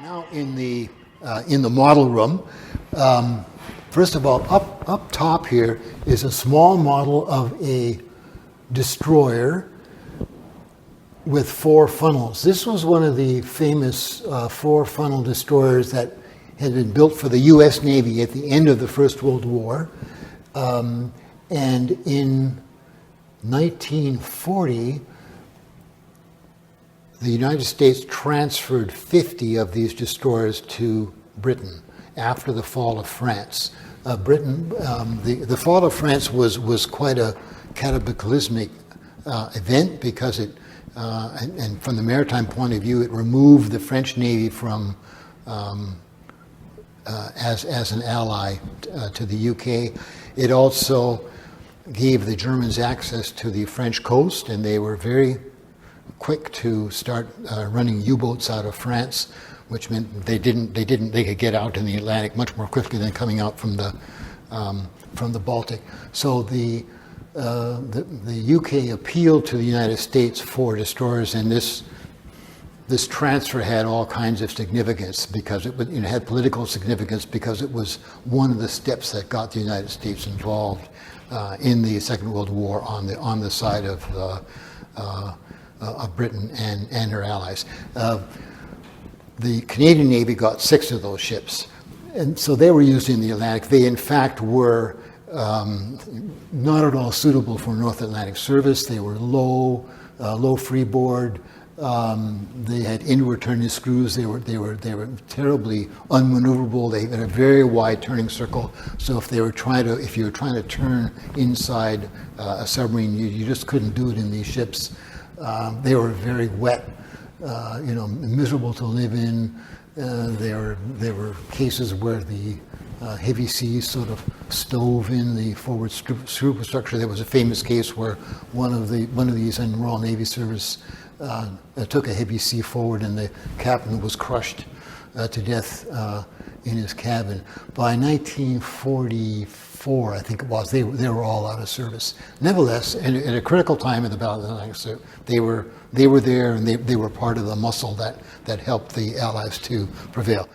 Now in the model room, first of all, up top here is a small model of a destroyer with 4 funnels. This was one of the famous 4-funnel destroyers that had been built for the U.S. Navy at the end of the First World War. And in 1940, the United States transferred 50 of these destroyers to Britain after the fall of France. The fall of France was quite a cataclysmic event because it, and from the maritime point of view, it removed the French Navy from as an ally to the UK. It also gave the Germans access to the French coast, and they were very quick to start running U-boats out of France, which meant they could get out in the Atlantic much more quickly than coming out from the Baltic. So the UK appealed to the United States for destroyers, and this transfer had all kinds of significance because it had political significance because it was one of the steps that got the United States involved in the Second World War on the side of Britain and her allies. The Canadian Navy got 6 of those ships, and so they were used in the Atlantic. They in fact were not at all suitable for North Atlantic service. They were low freeboard. They had inward turning screws. They were terribly unmaneuverable. They had a very wide turning circle. So if you were trying to turn inside a submarine, you just couldn't do it in these ships. They were very wet, miserable to live in. There were cases where the heavy seas sort of stove in the forward superstructure. There was a famous case where one of these in Royal Navy service took a heavy sea forward, and the captain was crushed to death in his cabin. By 1944, I think it was, they were all out of service. Nevertheless, at a critical time in the Battle of the Atlantic, they were there, and they were part of the muscle that helped the Allies to prevail.